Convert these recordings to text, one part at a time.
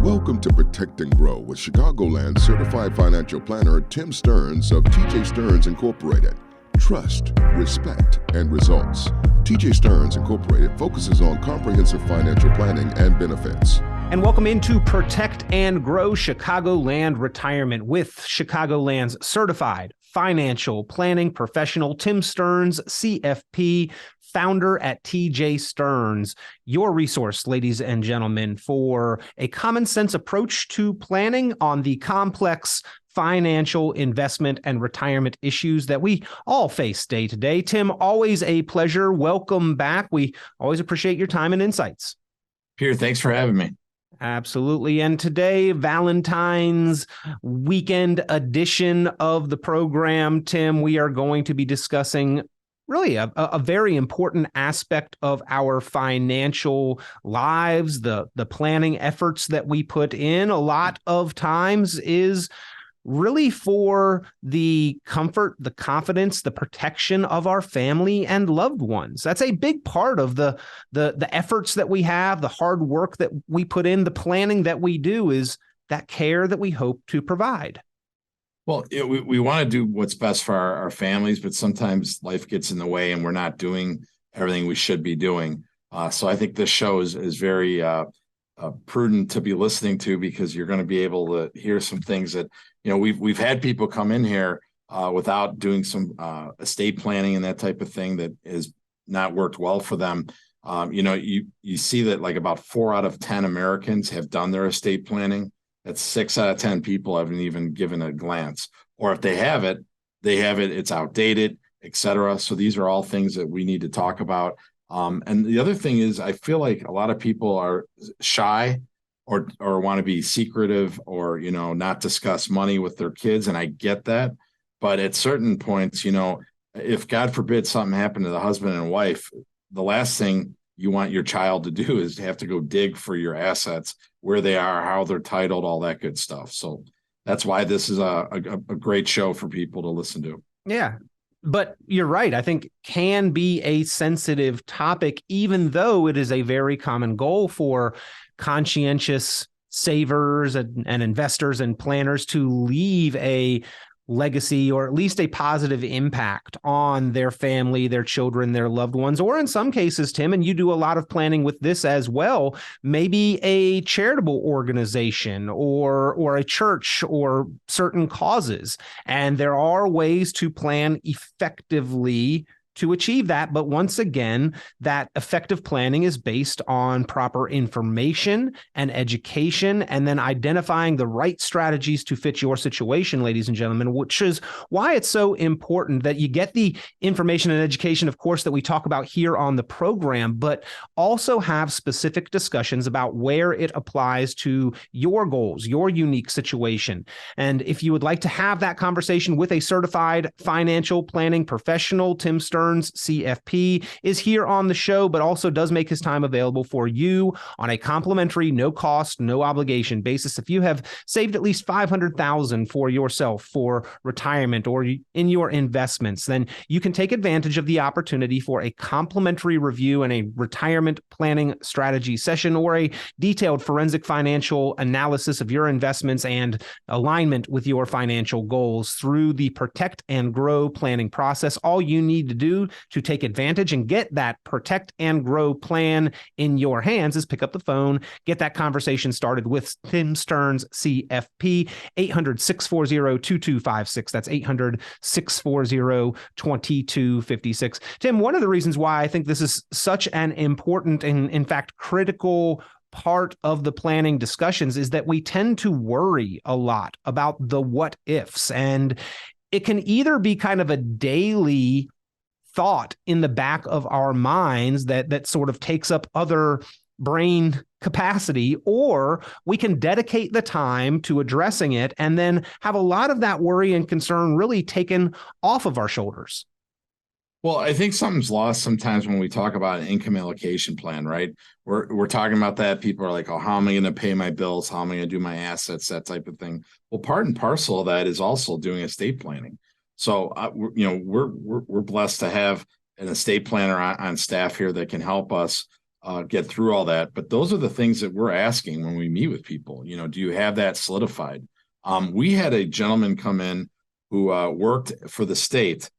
Welcome to Protect and Grow with Chicagoland certified financial planner Tim Stearns of TJ Stearns Incorporated. Trust, respect, and results. TJ Stearns Incorporated focuses on comprehensive financial planning and benefits. And welcome into Protect and Grow Chicagoland Retirement with Chicagoland's certified financial planning professional, Tim Stearns, CFP, founder at TJ Stearns, your resource, ladies and gentlemen, for a common sense approach to planning on the complex financial investment and retirement issues that we all face day to day. Tim, always a pleasure. Welcome back. We always appreciate your time and insights. Peter, thanks for having me. Absolutely. And today, Valentine's weekend edition of the program, Tim, we are going to be discussing really a very important aspect of our financial lives, the planning efforts that we put in. A lot of times is really for the comfort, the confidence, the protection of our family and loved ones. That's a big part of the efforts that we have, the hard work that we put in, the planning that we do is that care that we hope to provide. Well, we want to do what's best for our families, but sometimes life gets in the way and we're not doing everything we should be doing. So I think this show is very prudent to be listening to, because you're going to be able to hear some things that, you know, we've had people come in here without doing some estate planning and that type of thing that has not worked well for them. You see that like about 4 out of 10 Americans have done their estate planning. That's 6 out of 10 people haven't even given a glance, or if they have it, it's outdated, et cetera. So these are all things that we need to talk about. And the other thing is, I feel like a lot of people are shy or want to be secretive or, not discuss money with their kids. And I get that. But at certain points, if God forbid something happened to the husband and wife, the last thing you want your child to do is have to go dig for your assets, where they are, how they're titled, all that good stuff. So that's why this is a great show for people to listen to. Yeah. But you're right. I think can be a sensitive topic, even though it is a very common goal for conscientious savers and investors and planners to leave a legacy or at least a positive impact on their family, their children, their loved ones, or in some cases, Tim, and you do a lot of planning with this as well, maybe a charitable organization or a church or certain causes. And there are ways to plan effectively to achieve that. But once again, that effective planning is based on proper information and education, and then identifying the right strategies to fit your situation, ladies and gentlemen, which is why it's so important that you get the information and education, of course, that we talk about here on the program, but also have specific discussions about where it applies to your goals, your unique situation. And if you would like to have that conversation with a certified financial planning professional, Tim Stearns, CFP, is here on the show, but also does make his time available for you on a complimentary, no cost, no obligation basis. If you have saved at least $500,000 for yourself for retirement or in your investments, then you can take advantage of the opportunity for a complimentary review and a retirement planning strategy session, or a detailed forensic financial analysis of your investments and alignment with your financial goals through the Protect and Grow planning process. All you need to do to take advantage and get that Protect and Grow plan in your hands is pick up the phone, get that conversation started with Tim Stearns, CFP, 800-640-2256. That's 800-640-2256. Tim, one of the reasons why I think this is such an important and, in fact, critical part of the planning discussions is that we tend to worry a lot about the what ifs, and it can either be kind of a daily thought in the back of our minds that sort of takes up other brain capacity, or we can dedicate the time to addressing it and then have a lot of that worry and concern really taken off of our shoulders. Well, I think something's lost sometimes when we talk about an income allocation plan, right? We're talking about that. People are like, oh, how am I going to pay my bills? How am I going to do my assets? That type of thing. Well, part and parcel of that is also doing estate planning. So, we're blessed to have an estate planner on staff here that can help us get through all that. But those are the things that we're asking when we meet with people. Do you have that solidified? We had a gentleman come in who worked for the state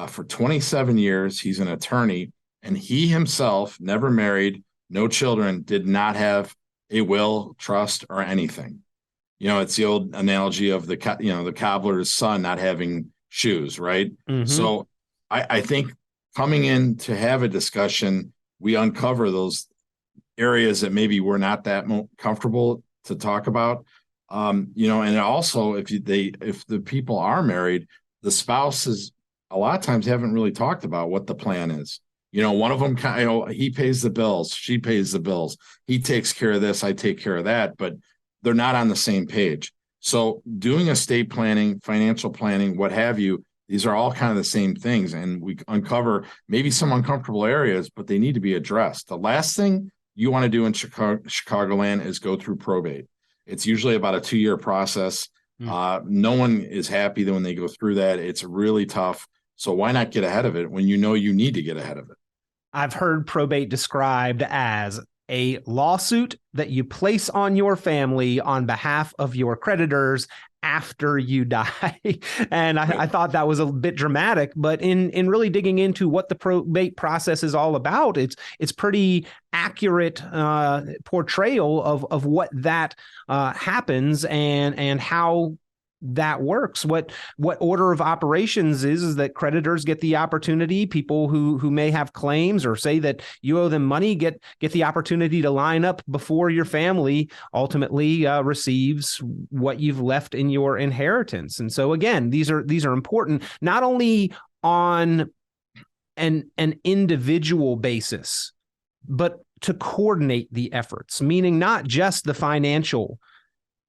for 27 years. He's an attorney, and he himself never married, no children, did not have a will, trust, or anything. It's the old analogy of the cobbler's son not having shoes, right? Mm-hmm. So I think coming in to have a discussion, we uncover those areas that maybe we're not that comfortable to talk about. And also if the people are married, the spouses a lot of times haven't really talked about what the plan is. One of them, he pays the bills, she pays the bills, he takes care of this, I take care of that, but they're not on the same page. So doing estate planning, financial planning, what have you, these are all kind of the same things. And we uncover maybe some uncomfortable areas, but they need to be addressed. The last thing you want to do in Chicagoland is go through probate. It's usually about a 2-year process. No one is happy when they go through that. It's really tough. So why not get ahead of it when you know you need to get ahead of it? I've heard probate described as a lawsuit that you place on your family on behalf of your creditors after you die. And I thought that was a bit dramatic, but in really digging into what the probate process is all about, it's pretty accurate portrayal of what that happens and how that works. What order of operations is that creditors get the opportunity, people who may have claims or say that you owe them money get the opportunity to line up before your family ultimately receives what you've left in your inheritance. And so again, these are important not only on an individual basis, but to coordinate the efforts, meaning not just the financial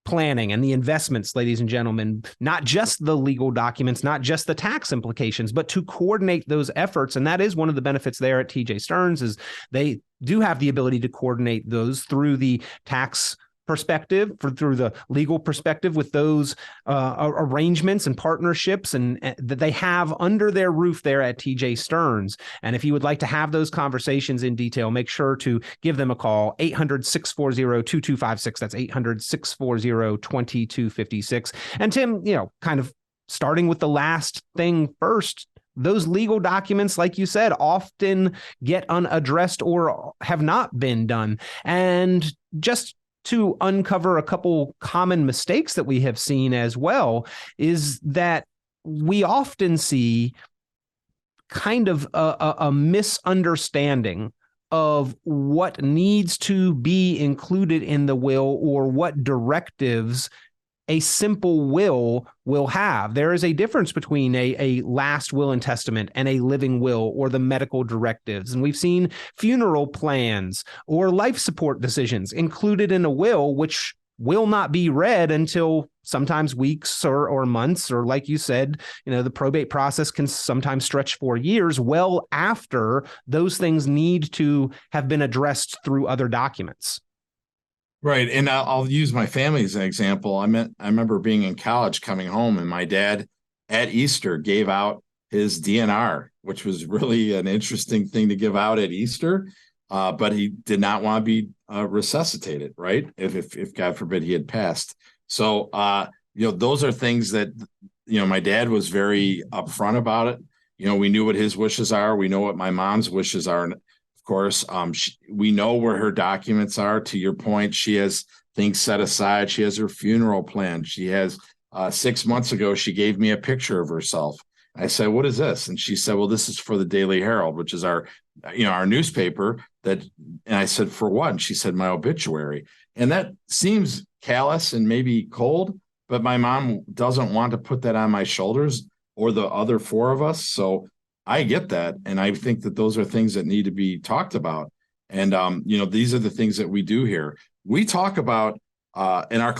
planning and the investments, ladies and gentlemen, not just the legal documents, not just the tax implications, but to coordinate those efforts. And that is one of the benefits there at TJ Stearns is they do have the ability to coordinate those through the tax perspective, through the legal perspective with those arrangements and partnerships and that they have under their roof there at TJ Stearns. And if you would like to have those conversations in detail, make sure to give them a call, 800-640-2256. That's 800-640-2256. And Tim, kind of starting with the last thing first, those legal documents, like you said, often get unaddressed or have not been done. And just to uncover a couple common mistakes that we have seen as well is that we often see kind of a misunderstanding of what needs to be included in the will or what directives a simple will have. There is a difference between a last will and testament and a living will or the medical directives. And we've seen funeral plans or life support decisions included in a will, which will not be read until sometimes weeks or months, or like you said, the probate process can sometimes stretch for years, well after those things need to have been addressed through other documents. Right. And I'll use my family as an example. I remember being in college coming home, and my dad at Easter gave out his DNR, which was really an interesting thing to give out at Easter. But he did not want to be resuscitated, right? If God forbid he had passed. So, those are things that, my dad was very upfront about it. We knew what his wishes are. We know what my mom's wishes are. Of course, we know where her documents are. To your point, she has things set aside. She has her funeral plan. She has 6 months ago, she gave me a picture of herself. I said, "What is this?" And she said, "Well, this is for the Daily Herald, which is our newspaper." And I said, "For what?" And she said, "My obituary." And that seems callous and maybe cold, but my mom doesn't want to put that on my shoulders or the other 4 of us. So I get that. And I think that those are things that need to be talked about. And, these are the things that we do here. We talk about in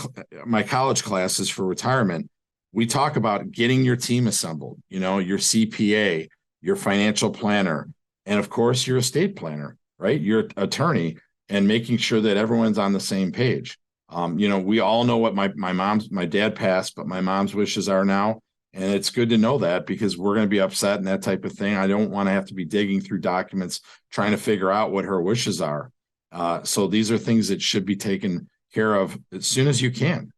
my college classes for retirement, we talk about getting your team assembled, your CPA, your financial planner, and of course, your estate planner, right? Your attorney, and making sure that everyone's on the same page. We all know what my dad passed, but my mom's wishes are now. And it's good to know that, because we're going to be upset and that type of thing. I don't want to have to be digging through documents trying to figure out what her wishes are. So these are things that should be taken care of as soon as you can.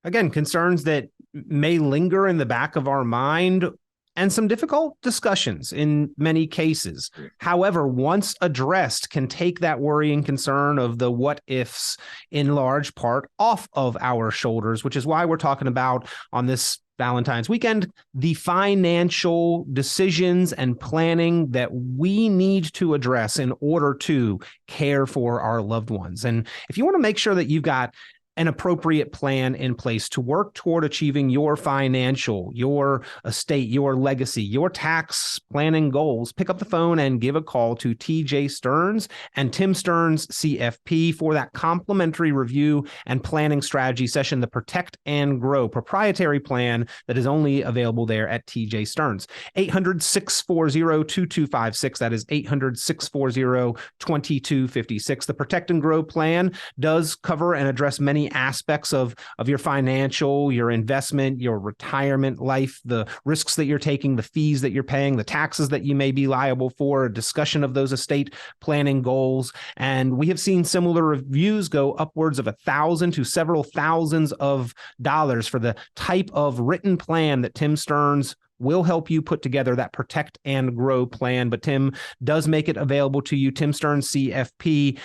Again, concerns that may linger in the back of our mind and some difficult discussions in many cases. However, once addressed, can take that worry and concern of the what ifs in large part off of our shoulders, which is why we're talking about on this Valentine's weekend, the financial decisions and planning that we need to address in order to care for our loved ones. And if you want to make sure that you've got an appropriate plan in place to work toward achieving your financial, your estate, your legacy, your tax planning goals, pick up the phone and give a call to TJ Stearns and Tim Stearns, CFP, for that complimentary review and planning strategy session, the Protect and Grow proprietary plan that is only available there at TJ Stearns. 800-640-2256. That is 800-640-2256. The Protect and Grow plan does cover and address many aspects of your financial, your investment, your retirement life, the risks that you're taking, the fees that you're paying, the taxes that you may be liable for, a discussion of those estate planning goals. And we have seen similar reviews go upwards of $1,000 to several thousands of dollars for the type of written plan that Tim Stearns will help you put together, that Protect and Grow plan. But Tim does make it available to you. Tim Stearns, CFP,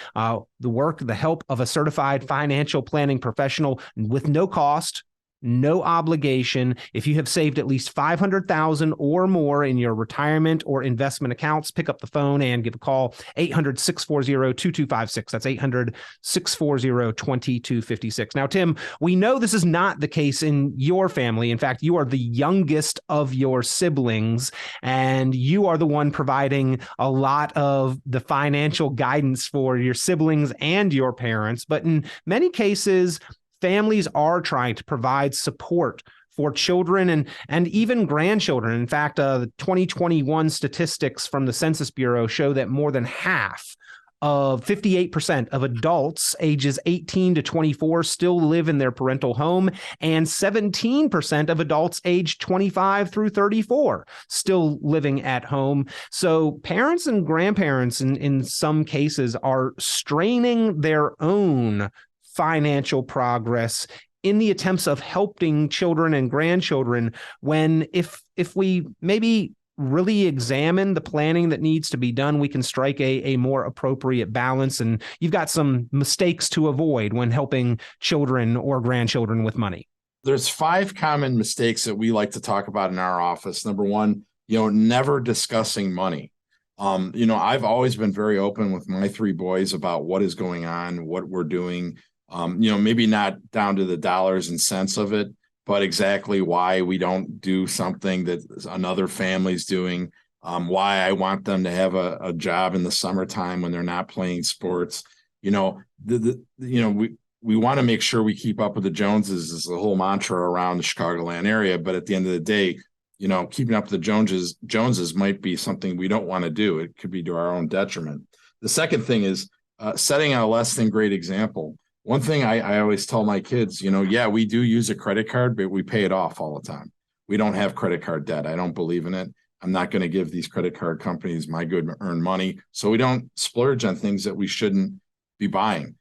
the help of a certified financial planning professional with no cost, no obligation. If you have saved at least $500,000 or more in your retirement or investment accounts, pick up the phone and give a call. 800-640-2256. That's 800-640-2256. Now, Tim, we know this is not the case in your family. In fact, you are the youngest of your siblings, and you are the one providing a lot of the financial guidance for your siblings and your parents. But in many cases, families are trying to provide support for children and even grandchildren. In fact, the 2021 statistics from the Census Bureau show that more than half of 58% of adults ages 18 to 24 still live in their parental home, and 17% of adults aged 25 through 34 still living at home. So parents and grandparents in some cases are straining their own financial progress in the attempts of helping children and grandchildren, when if we maybe really examine the planning that needs to be done, we can strike a more appropriate balance. And you've got some mistakes to avoid when helping children or grandchildren with money. There's 5 common mistakes that we like to talk about in our office. Number one, never discussing money. I've always been very open with my 3 boys about what is going on, what we're doing. Maybe not down to the dollars and cents of it, but exactly why we don't do something that another family's doing, why I want them to have a job in the summertime when they're not playing sports. We want to make sure we keep up with the Joneses is the whole mantra around the Chicagoland area. But at the end of the day, keeping up with the Joneses might be something we don't want to do. It could be to our own detriment. The second thing is setting a less than great example. One thing I always tell my kids, we do use a credit card, but we pay it off all the time. We don't have credit card debt. I don't believe in it. I'm not going to give these credit card companies my good earned money. So we don't splurge on things that we shouldn't be buying.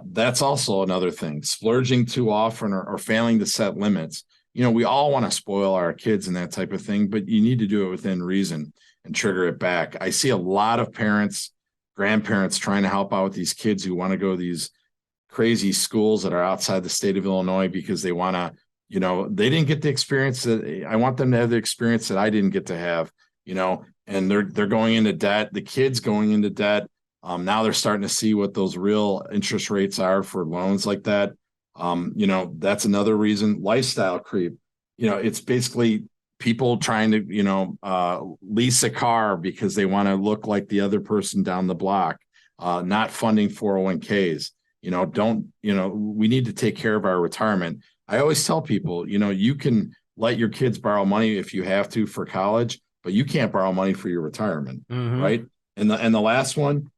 That's also another thing. Splurging too often or failing to set limits. We all want to spoil our kids and that type of thing, but you need to do it within reason and trigger it back. I see a lot of parents, grandparents trying to help out with these kids who want to go to these crazy schools that are outside the state of Illinois because they want to, they didn't get the experience that I want them to have, the experience that I didn't get to have, and they're going into debt. The kids going into debt. Now they're starting to see what those real interest rates are for loans like that. That's another reason. Lifestyle creep. It's basically people trying to, lease a car because they want to look like the other person down the block, not funding 401ks. We need to take care of our retirement. I always tell people, you can let your kids borrow money if you have to for college, but you can't borrow money for your retirement, right? And the last one,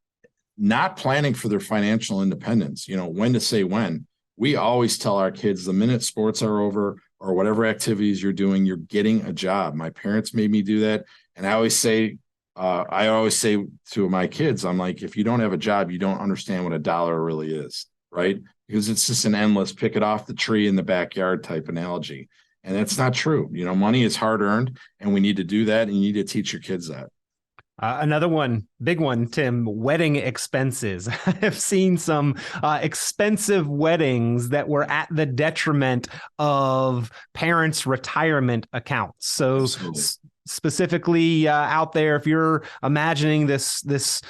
not planning for their financial independence, when to say when. We always tell our kids the minute sports are over or whatever activities you're doing, you're getting a job. My parents made me do that. And I always say, I always say to my kids, I'm like, if you don't have a job, you don't understand what a dollar really is, right? Because it's just an endless pick it off the tree in the backyard type analogy. And that's not true. Money is hard earned, and we need to do that. And you need to teach your kids that. Another one, big one, Tim, wedding expenses. I've seen some expensive weddings that were at the detriment of parents' retirement accounts. So specifically out there, if you're imagining this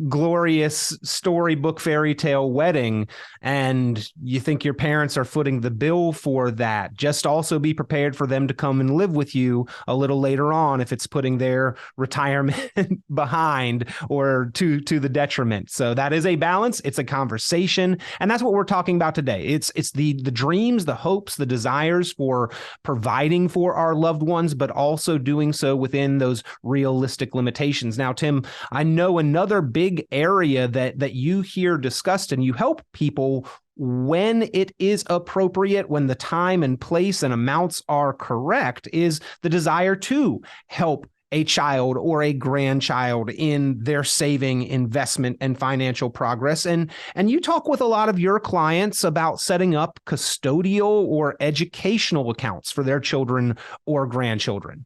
glorious storybook fairy tale wedding and you think your parents are footing the bill for that, just also be prepared for them to come and live with you a little later on if it's putting their retirement behind or to the detriment. So that is a balance. It's a conversation. And that's what we're talking about today. It's the dreams, the hopes, the desires for providing for our loved ones, but also doing so within those realistic limitations. Now, Tim, I know another big area that you hear discussed and you help people when it is appropriate, when the time and place and amounts are correct, is the desire to help a child or a grandchild in their saving, investment, and financial progress. And you talk with a lot of your clients about setting up custodial or educational accounts for their children or grandchildren.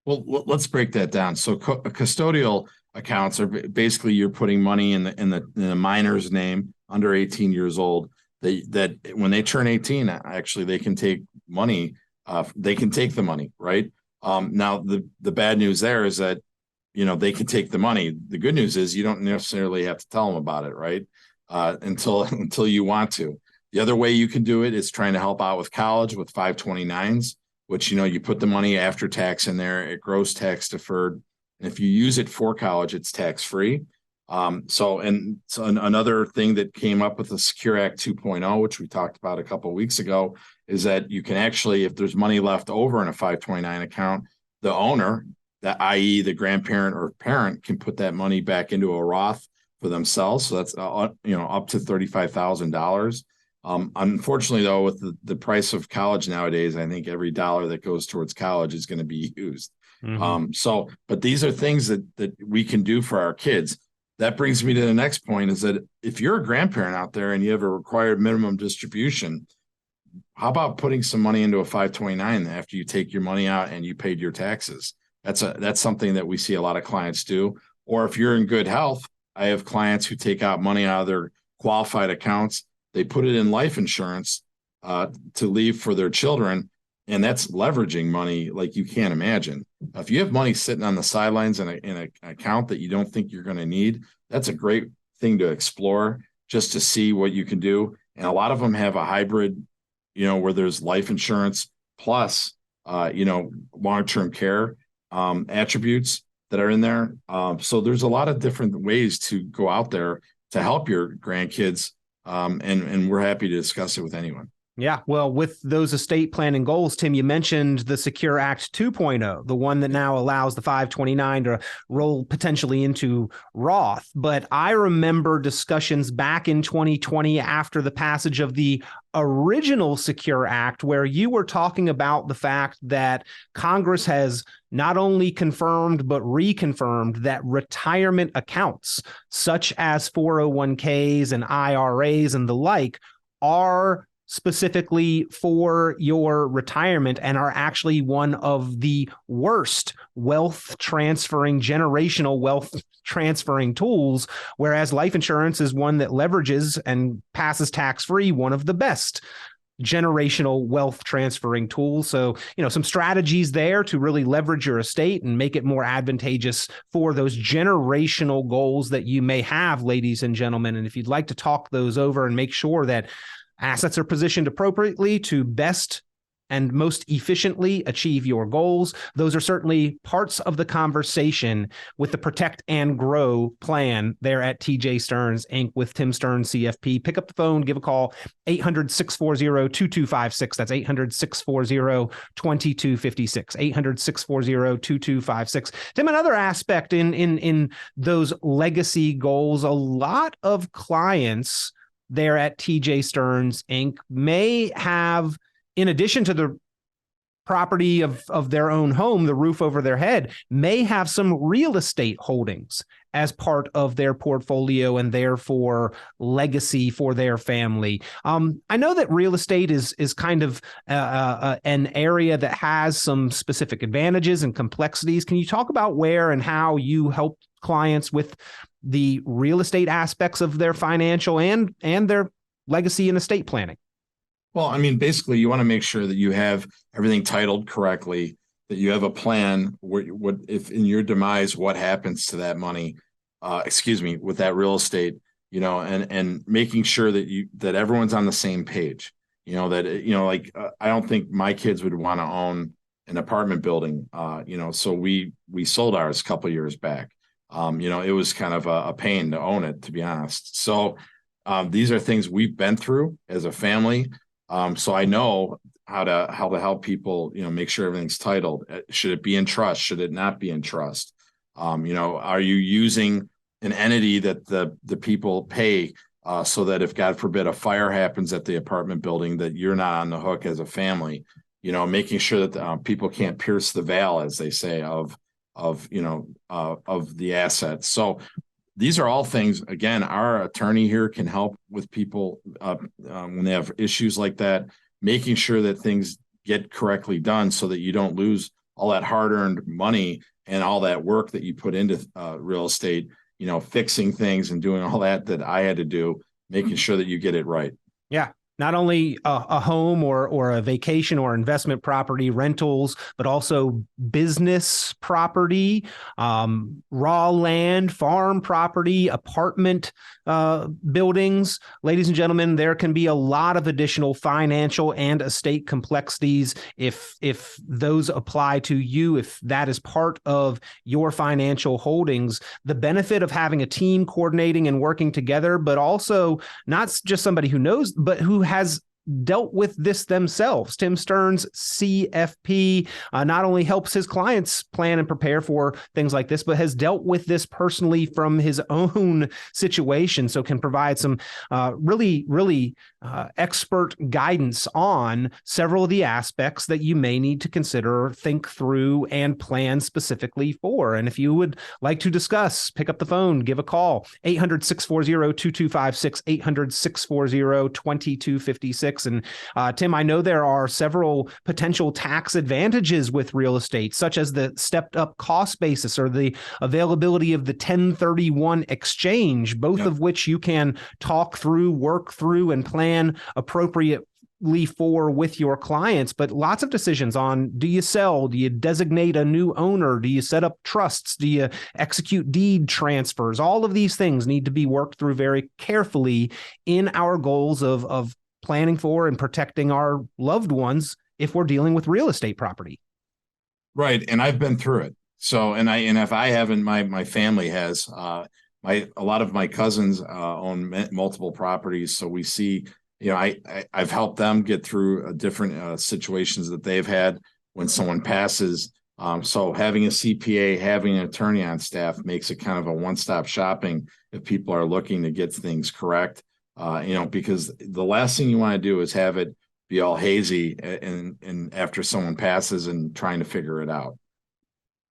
Well, let's break that down. So custodial accounts are basically you're putting money in the minor's name under 18 years old. That when they turn 18, actually they can take money. They can take the money, right? Now the bad news there is that they can take the money. The good news is you don't necessarily have to tell them about it, right? Until you want to. The other way you can do it is trying to help out with college with 529s, which you put the money after tax in there. It grows tax deferred, and if you use it for college, it's tax free. So another thing that came up with the Secure Act 2.0, which we talked about a couple of weeks ago, is that you can actually, if there's money left over in a 529 account, the owner, i.e. the grandparent or parent, can put that money back into a Roth for themselves. So that's up to $35,000. Unfortunately, though, with the price of college nowadays, I think every dollar that goes towards college is going to be used. Mm-hmm. But these are things that we can do for our kids. That brings me to the next point, is that if you're a grandparent out there and you have a required minimum distribution, how about putting some money into a 529 after you take your money out and you paid your taxes? That's something that we see a lot of clients do. Or if you're in good health, I have clients who take out money out of their qualified accounts. They put it in life insurance to leave for their children. And that's leveraging money like you can't imagine. If you have money sitting on the sidelines in an account that you don't think you're going to need, that's a great thing to explore just to see what you can do. And a lot of them have a hybrid, where there's life insurance plus, long-term care attributes that are in there. So there's a lot of different ways to go out there to help your grandkids. And we're happy to discuss it with anyone. Yeah, well, with those estate planning goals, Tim, you mentioned the Secure Act 2.0, the one that now allows the 529 to roll potentially into Roth. But I remember discussions back in 2020 after the passage of the original Secure Act, where you were talking about the fact that Congress has not only confirmed, but reconfirmed that retirement accounts, such as 401ks and IRAs and the like, are specifically for your retirement and are actually one of the worst generational wealth transferring tools, whereas life insurance is one that leverages and passes tax-free, one of the best generational wealth transferring tools. So, some strategies there to really leverage your estate and make it more advantageous for those generational goals that you may have, ladies and gentlemen. And if you'd like to talk those over and make sure that assets are positioned appropriately to best and most efficiently achieve your goals, those are certainly parts of the conversation with the Protect and Grow plan there at TJ Stearns Inc. with Tim Stearns, CFP. Pick up the phone, give a call, 800-640-2256. That's 800-640-2256, 800-640-2256. Tim, another aspect in those legacy goals, a lot of clients there at TJ Stearns Inc. may have, in addition to the property of their own home, the roof over their head, may have some real estate holdings as part of their portfolio and therefore legacy for their family. I know that real estate is kind of an area that has some specific advantages and complexities. Can you talk about where and how you help clients with the real estate aspects of their financial and their legacy and estate planning? Well, I mean, basically, you want to make sure that you have everything titled correctly, that you have a plan. What if in your demise, what happens to that money? With that real estate, and making sure that everyone's on the same page. I don't think my kids would want to own an apartment building. So we sold ours a couple of years back. It was kind of a pain to own it, to be honest. So these are things we've been through as a family. So I know how to help people, make sure everything's titled. Should it be in trust? Should it not be in trust? Are you using an entity that the people pay so that if, God forbid, a fire happens at the apartment building, that you're not on the hook as a family? Making sure that people can't pierce the veil, as they say, of the assets. So these are all things, again, our attorney here can help with people when they have issues like that, making sure that things get correctly done so that you don't lose all that hard-earned money and all that work that you put into real estate, fixing things and doing all that I had to do, making sure that you get it right. Yeah. Not only a home or a vacation or investment property, rentals, but also business property, raw land, farm property, apartment buildings. Ladies and gentlemen, there can be a lot of additional financial and estate complexities if those apply to you, if that is part of your financial holdings. The benefit of having a team coordinating and working together, but also not just somebody who knows, but who has dealt with this themselves. Tim Stearns, CFP, not only helps his clients plan and prepare for things like this, but has dealt with this personally from his own situation. So can provide some really expert guidance on several of the aspects that you may need to consider, think through, and plan specifically for. And if you would like to discuss, pick up the phone, give a call, 800-640-2256, 800-640-2256. And Tim, I know there are several potential tax advantages with real estate, such as the stepped up cost basis or the availability of the 1031 exchange, both of which you can talk through, work through, and plan appropriately for with your clients. But lots of decisions on, do you sell? Do you designate a new owner? Do you set up trusts? Do you execute deed transfers? All of these things need to be worked through very carefully in our goals of planning for and protecting our loved ones if we're dealing with real estate property. Right. And I've been through it. So, and if I haven't, my family has, a lot of my cousins own multiple properties. So we see, I've helped them get through different situations that they've had when someone passes. So having a CPA, having an attorney on staff makes it kind of a one-stop shopping if people are looking to get things correct. Because the last thing you want to do is have it be all hazy and after someone passes and trying to figure it out.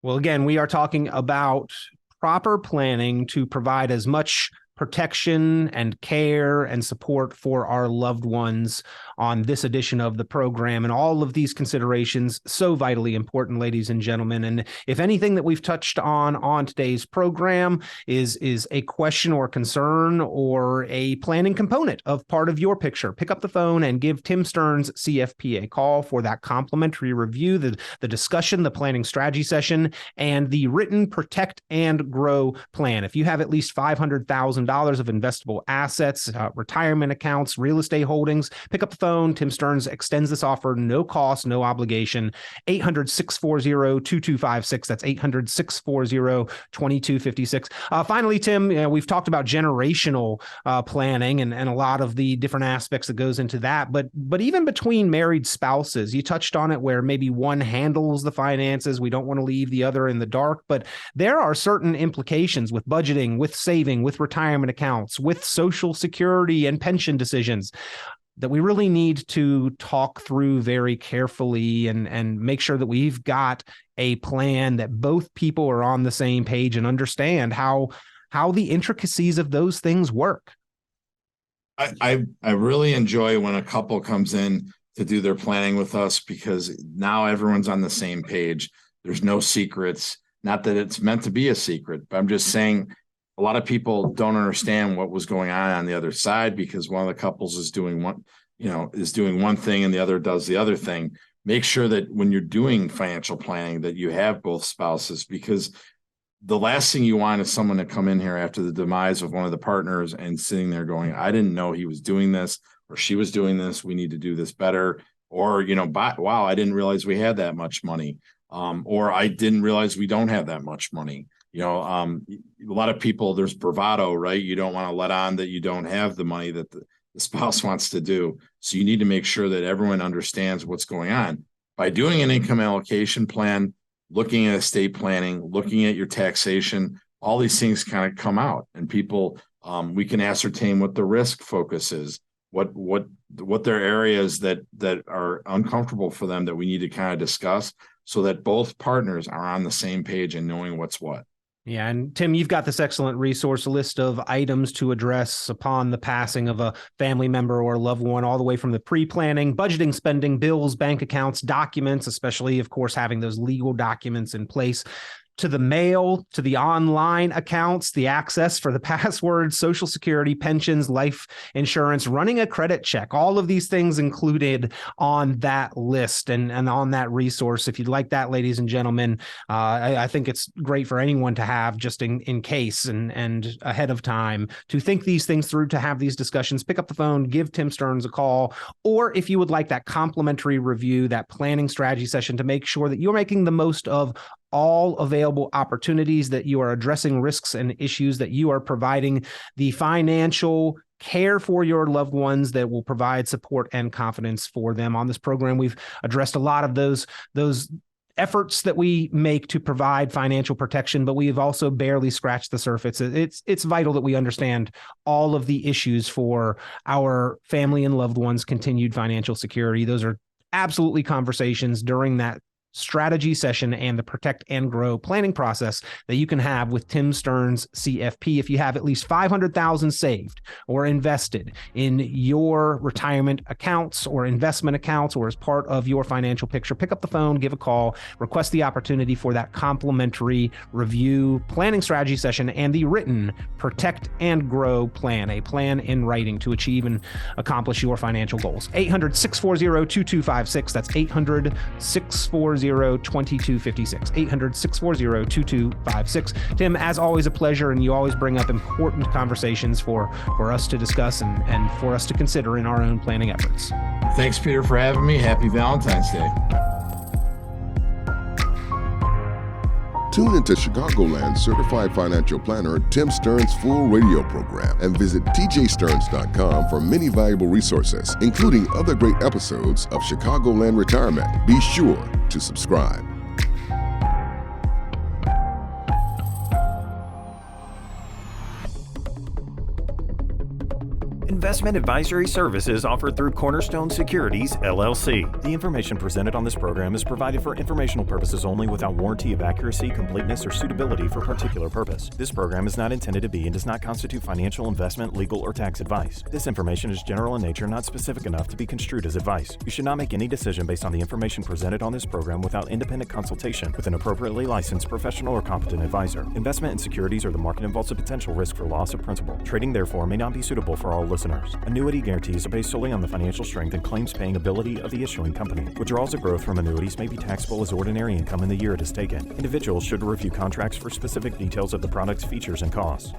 Well, again, we are talking about proper planning to provide as much protection and care and support for our loved ones on this edition of the program. And all of these considerations, so vitally important, ladies and gentlemen. And if anything that we've touched on today's program is a question or concern or a planning component of part of your picture, pick up the phone and give Tim Stearns, CFP, a call for that complimentary review, the discussion, the planning strategy session, and the written protect and grow plan. If you have at least $500,000 of investable assets, retirement accounts, real estate holdings, pick up the phone. Tim Stearns extends this offer, no cost, no obligation. 800-640-2256. That's 800-640-2256. Finally, Tim, we've talked about generational planning and a lot of the different aspects that goes into that. But even between married spouses, you touched on it where maybe one handles the finances. We don't want to leave the other in the dark, but there are certain implications with budgeting, with saving, with retirement accounts, with Social Security and pension decisions. that we really need to talk through very carefully and make sure that we've got a plan that both people are on the same page and understand how the intricacies of those things work. I really enjoy when a couple comes in to do their planning with us, because now everyone's on the same page. There's no secrets. Not that it's meant to be a secret, but I'm just saying a lot of people don't understand what was going on the other side, because one of the couples is doing one thing and the other does the other thing. Make sure that when you're doing financial planning that you have both spouses, because the last thing you want is someone to come in here after the demise of one of the partners and sitting there going, I didn't know he was doing this or she was doing this. We need to do this better. Or, wow, I didn't realize we had that much money. Or I didn't realize we don't have that much money. A lot of people, there's bravado, right? You don't want to let on that you don't have the money that the spouse wants to do. So you need to make sure that everyone understands what's going on. By doing an income allocation plan, looking at estate planning, looking at your taxation, all these things kind of come out, and people, we can ascertain what the risk focus is, what their areas that are uncomfortable for them that we need to kind of discuss, so that both partners are on the same page and knowing what's what. Yeah. And Tim, you've got this excellent resource list of items to address upon the passing of a family member or a loved one, all the way from the pre-planning, budgeting, spending, bills, bank accounts, documents, especially, of course, having those legal documents in place, to the mail, to the online accounts, the access for the passwords, Social Security, pensions, life insurance, running a credit check, all of these things included on that list and on that resource. If you'd like that, ladies and gentlemen, I think it's great for anyone to have, just in case and ahead of time, to think these things through, to have these discussions. Pick up the phone, give Tim Stearns a call, or if you would like that complimentary review, that planning strategy session, to make sure that you're making the most of all available opportunities, that you are addressing risks and issues, that you are providing the financial care for your loved ones that will provide support and confidence for them. On this program, we've addressed a lot of those efforts that we make to provide financial protection, but we've also barely scratched the surface. It's vital that we understand all of the issues for our family and loved ones' continued financial security. Those are absolutely conversations during that strategy session and the Protect and Grow planning process that you can have with Tim Stearns CFP. If you have at least $500,000 saved or invested in your retirement accounts or investment accounts, or as part of your financial picture, pick up the phone, give a call, request the opportunity for that complimentary review, planning strategy session, and the written Protect and Grow plan, a plan in writing to achieve and accomplish your financial goals. 800-640-2256. That's 800-640-2256. 800-640-2256. Tim, as always, a pleasure, and you always bring up important conversations for us to discuss and for us to consider in our own planning efforts. Thanks, Peter, for having me. Happy Valentine's Day. Tune into Chicagoland certified financial planner Tim Stearns' full radio program and visit tjstearns.com for many valuable resources, including other great episodes of Chicagoland Retirement. Be sure to subscribe. Investment advisory services offered through Cornerstone Securities, LLC. The information presented on this program is provided for informational purposes only, without warranty of accuracy, completeness, or suitability for particular purpose. This program is not intended to be and does not constitute financial, investment, legal, or tax advice. This information is general in nature, not specific enough to be construed as advice. You should not make any decision based on the information presented on this program without independent consultation with an appropriately licensed professional or competent advisor. Investment in securities or the market involves a potential risk for loss of principal. Trading, therefore, may not be suitable for all listeners. Annuity guarantees are based solely on the financial strength and claims-paying ability of the issuing company. Withdrawals or growth from annuities may be taxable as ordinary income in the year it is taken. Individuals should review contracts for specific details of the product's features and costs.